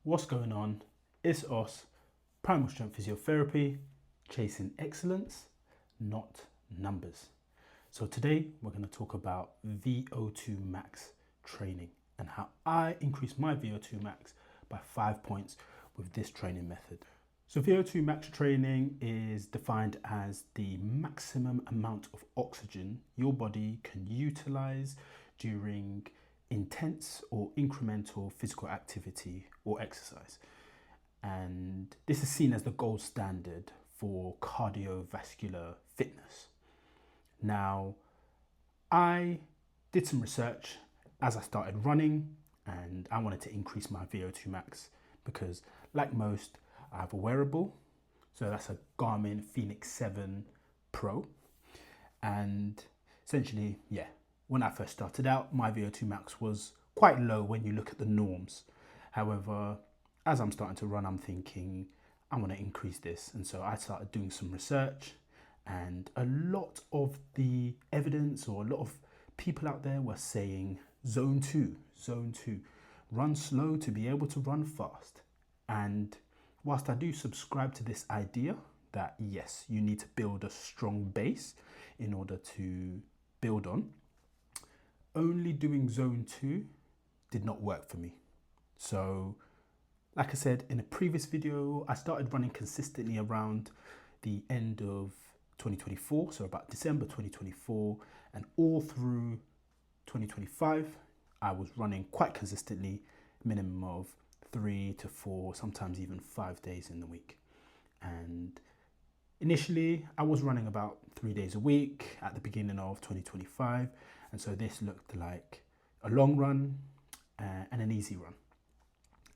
What's going on? It's us, Primal Strength Physiotherapy, chasing excellence, not numbers. So today we're going to talk about Vo2 Max training and how I increased my Vo2 Max by 5 points with this training method. So Vo2 Max training is defined as the maximum amount of oxygen your body can utilize during intense or incremental physical activity or exercise. And this is seen as the gold standard for cardiovascular fitness. Now, I did some research as I started running and I wanted to increase my Vo2 Max because, like most, I have a wearable. So that's a Garmin Fenix 7 Pro. And essentially, when I first started out, my Vo2 Max was quite low when you look at the norms. However, as I'm starting to run, I'm thinking, I want to increase this. And so I started doing some research, and a lot of the evidence or a lot of people out there were saying zone 2, run slow to be able to run fast. And whilst I do subscribe to this idea that yes, you need to build a strong base in order to build on, only doing zone 2 did not work for me. So like I said in a previous video, I started running consistently around the end of 2024, so about December 2024, and all through 2025, I was running quite consistently, minimum of 3 to 4, sometimes even 5 days in the week. And initially, I was running about 3 days a week at the beginning of 2025. And so this looked like a long run and an easy run.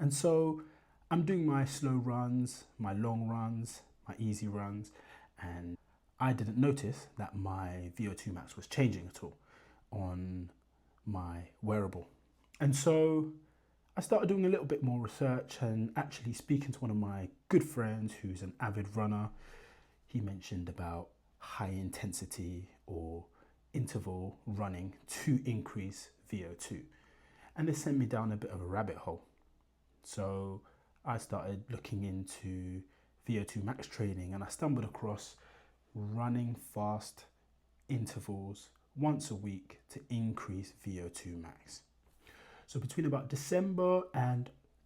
And so I'm doing my slow runs, my long runs, my easy runs, and I didn't notice that my Vo2 Max was changing at all on my wearable. And so I started doing a little bit more research and actually speaking to one of my good friends who's an avid runner. He mentioned about high intensity or interval running to increase VO2. And this sent me down a bit of a rabbit hole. So I started looking into Vo2 Max training and I stumbled across running fast intervals once a week to increase Vo2 Max. So between about December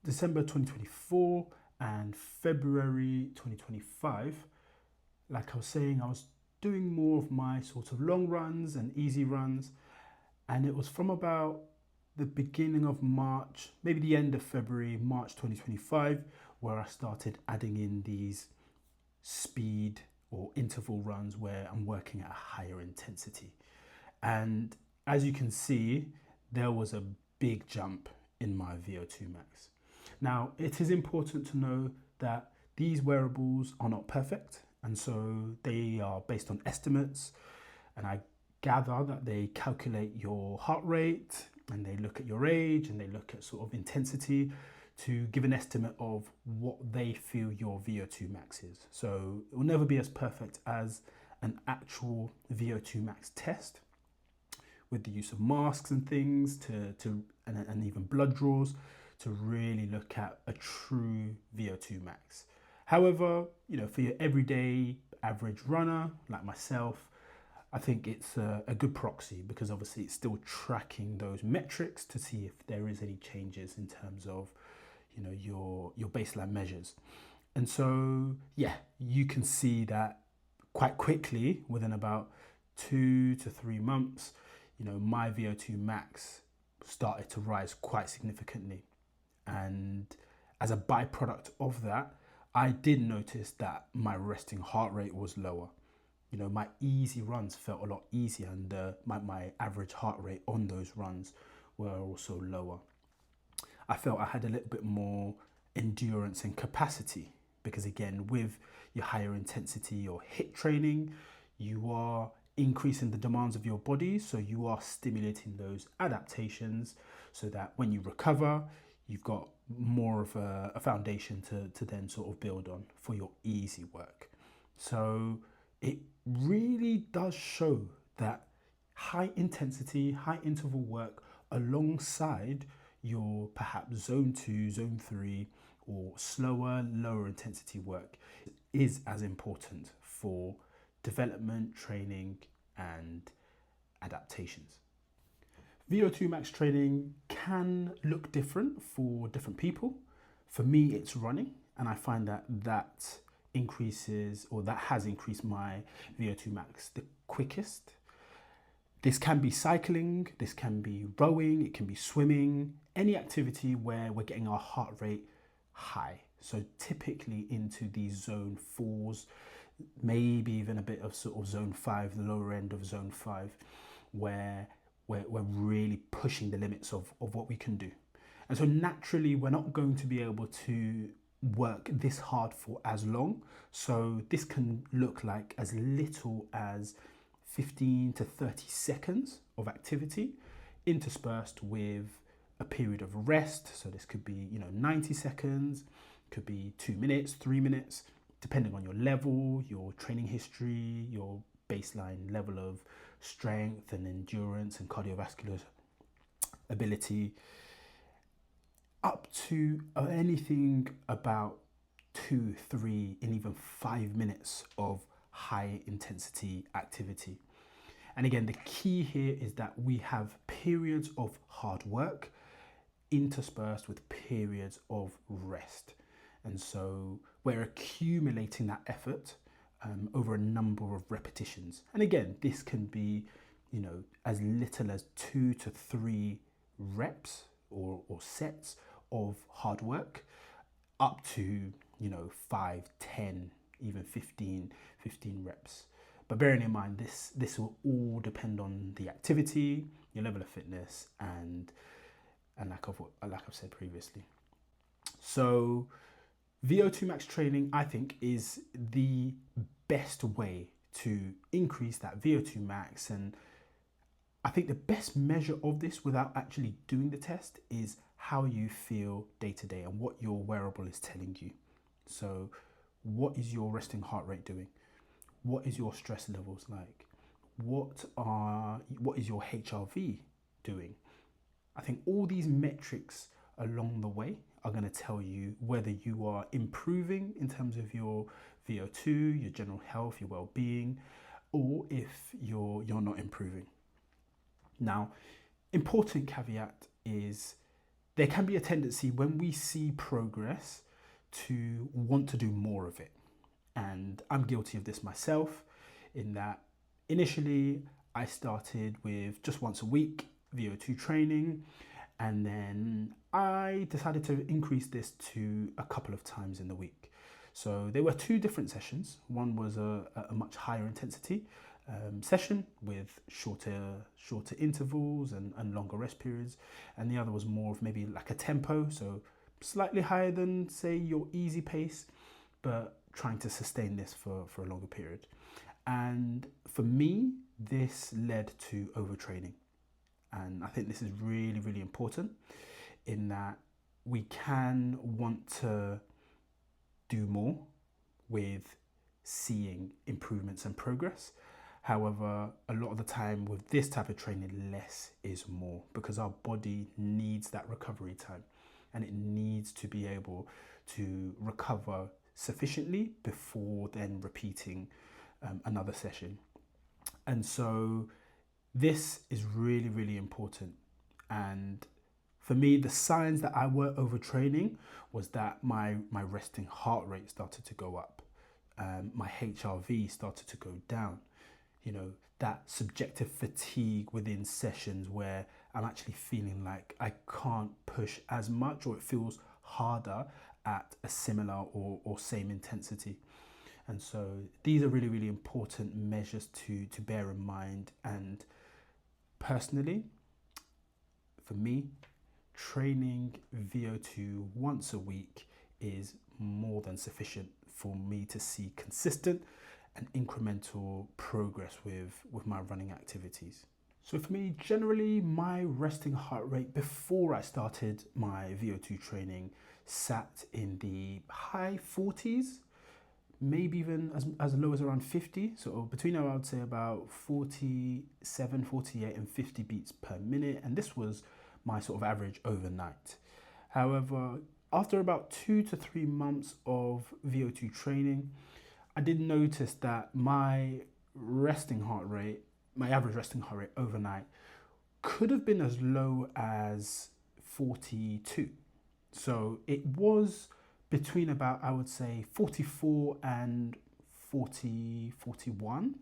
2024 and February 2025, like I was saying, I was doing more of my sort of long runs and easy runs. And it was from about the beginning of March, maybe the end of February, March 2025, where I started adding in these speed or interval runs where I'm working at a higher intensity. And as you can see, there was a big jump in my Vo2 Max. Now, it is important to know that these wearables are not perfect. And so they are based on estimates, and I gather that they calculate your heart rate and they look at your age and they look at sort of intensity to give an estimate of what they feel your Vo2 Max is. So it will never be as perfect as an actual Vo2 Max test with the use of masks and things and even blood draws to really look at a true Vo2 Max. However, for your everyday average runner like myself, I think it's a good proxy because obviously it's still tracking those metrics to see if there is any changes in terms of, your baseline measures. And so, you can see that quite quickly within about 2 to 3 months, my Vo2 Max started to rise quite significantly. And as a byproduct of that, I did notice that my resting heart rate was lower. My easy runs felt a lot easier, and my average heart rate on those runs were also lower. I felt I had a little bit more endurance and capacity because, again, with your higher intensity or HIIT training, you are increasing the demands of your body. So you are stimulating those adaptations so that when you recover, you've got more of a foundation to then sort of build on for your easy work. So it really does show that high intensity, high interval work alongside your perhaps zone 2, zone 3, or slower, lower intensity work is as important for development, training, and adaptations. Vo2 Max training can look different for different people. For me, it's running, and I find that increases, or that has increased my Vo2 Max the quickest. This can be cycling, this can be rowing, it can be swimming, any activity where we're getting our heart rate high. So typically into these zone 4s, maybe even a bit of sort of zone 5, the lower end of zone 5, where we're really pushing the limits of what we can do. And so naturally, we're not going to be able to work this hard for as long. So this can look like as little as 15 to 30 seconds of activity interspersed with a period of rest. So this could be, 90 seconds, could be 2 minutes, 3 minutes, depending on your level, your training history, your baseline level of strength and endurance and cardiovascular ability, up to anything about 2, 3, and even 5 minutes of high intensity activity. And again, the key here is that we have periods of hard work interspersed with periods of rest. And so we're accumulating that effort over a number of repetitions. And again, this can be, as little as 2 to 3 reps or sets of hard work, up to, 5, 10, even 15 reps. But bearing in mind, this will all depend on the activity, your level of fitness, and like I've said previously. So Vo2 Max training, I think, is the best way to increase that Vo2 Max. And I think the best measure of this, without actually doing the test, is how you feel day to day and what your wearable is telling you. So what is your resting heart rate doing? What is your stress levels like? What is your HRV doing? I think all these metrics along the way are going to tell you whether you are improving in terms of your VO2, your general health, your well-being, or if you're not improving. Now, important caveat is there can be a tendency when we see progress to want to do more of it. And I'm guilty of this myself, in that initially I started with just once a week VO2 training, and then I decided to increase this to a couple of times in the week. So there were 2 different sessions. One was a much higher intensity session with shorter intervals and longer rest periods, and the other was more of maybe like a tempo, so slightly higher than, say, your easy pace, but trying to sustain this for a longer period. And for me, this led to overtraining. And I think this is really, really important, in that we can want to do more with seeing improvements and progress. However, a lot of the time with this type of training, less is more, because our body needs that recovery time and it needs to be able to recover sufficiently before then repeating another session. And so this is really, really important. And for me, the signs that I were overtraining was that my resting heart rate started to go up. My HRV started to go down. That subjective fatigue within sessions where I'm actually feeling like I can't push as much, or it feels harder at a similar or same intensity. And so these are really, really important measures to bear in mind. And personally, for me, training VO2 once a week is more than sufficient for me to see consistent and incremental progress with my running activities. So for me, generally, my resting heart rate before I started my VO2 training sat in the high 40s, maybe even as low as around 50. So between, I would say, about 47, 48 and 50 beats per minute. And this was my sort of average overnight. However, after about 2 to 3 months of VO2 training, I did notice that my resting heart rate, my average resting heart rate overnight could have been as low as 42. So it was between about, I would say, 44 and 41,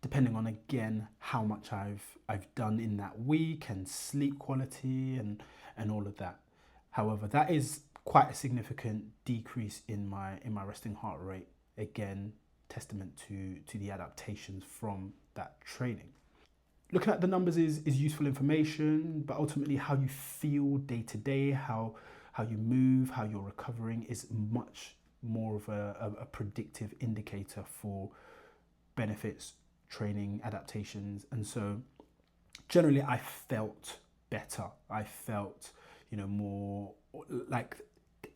depending on, again, how much I've done in that week and sleep quality and all of that. However, that is quite a significant decrease in my resting heart rate. Again, testament to the adaptations from that training. Looking at the numbers is useful information, but ultimately how you feel day to day, how you move, how you're recovering is much more of a predictive indicator for benefits, training, adaptations. And so generally I felt better. I felt, more like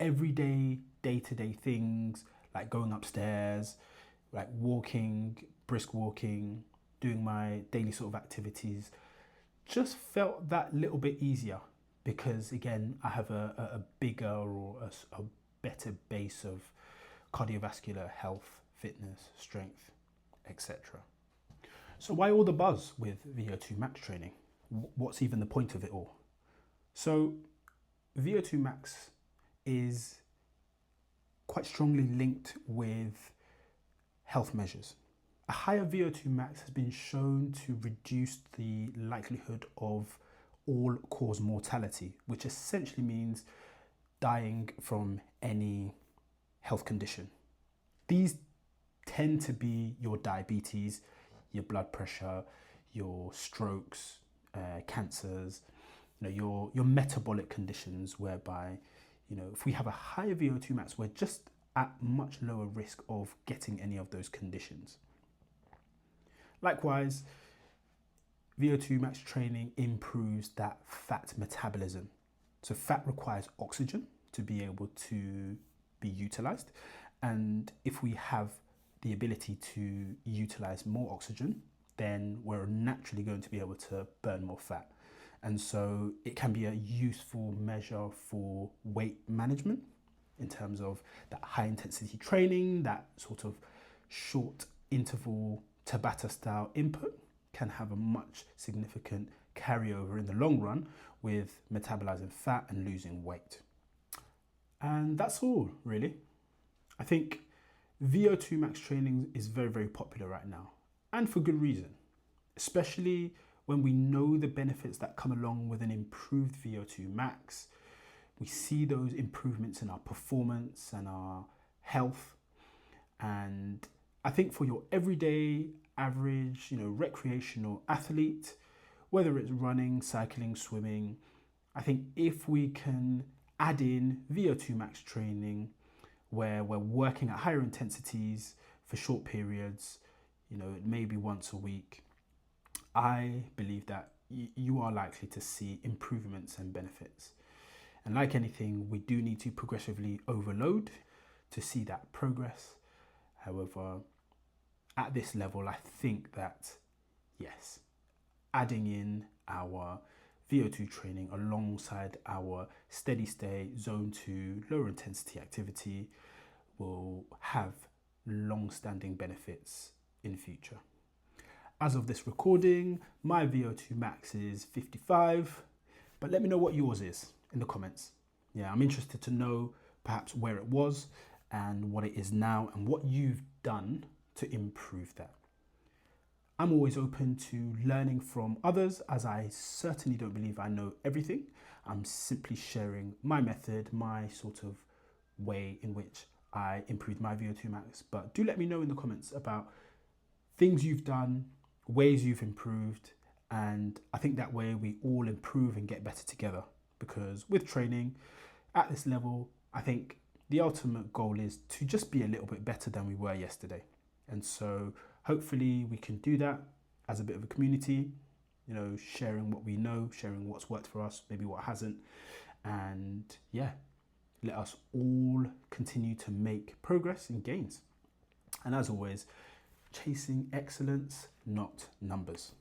everyday, day-to-day things, like going upstairs, like walking, brisk walking, doing my daily sort of activities, just felt that little bit easier because, again, I have a bigger or a better base of cardiovascular health, fitness, strength, etc. So why all the buzz with Vo2 Max training? What's even the point of it all? So Vo2 Max is quite strongly linked with health measures. A higher Vo2 Max has been shown to reduce the likelihood of all-cause mortality, which essentially means dying from any health condition. These tend to be your diabetes, your blood pressure, your strokes, cancers, your metabolic conditions, whereby, if we have a higher Vo2 Max, we're just at much lower risk of getting any of those conditions. Likewise, Vo2 Max training improves that fat metabolism. So fat requires oxygen to be able to be utilized. And if we have the ability to utilize more oxygen, then we're naturally going to be able to burn more fat. And so it can be a useful measure for weight management in terms of that high intensity training, that sort of short interval Tabata style input can have a much significant carryover in the long run with metabolizing fat and losing weight. And that's all, really. I think Vo2 Max training is very, very popular right now, and for good reason, especially when we know the benefits that come along with an improved Vo2 Max. We see those improvements in our performance and our health. And I think for your everyday, average, recreational athlete, whether it's running, cycling, swimming, I think if we can add in Vo2 Max training where we're working at higher intensities for short periods, maybe once a week, I believe that you are likely to see improvements and benefits. And like anything, we do need to progressively overload to see that progress. However, at this level, I think that, yes, adding in our Vo2 training alongside our steady state zone 2 lower intensity activity will have long-standing benefits in future. As of this recording, my Vo2 Max is 55, but let me know what yours is in the comments. Yeah, I'm interested to know perhaps where it was and what it is now and what you've done to improve that. I'm always open to learning from others, as I certainly don't believe I know everything. I'm simply sharing my method, my sort of way in which I improved my Vo2 Max. But do let me know in the comments about things you've done, ways you've improved, and I think that way we all improve and get better together, because with training at this level, I think the ultimate goal is to just be a little bit better than we were yesterday. And so hopefully we can do that as a bit of a community, sharing what we know, sharing what's worked for us, maybe what hasn't, and yeah, let us all continue to make progress and gains. And as always, chasing excellence, not numbers.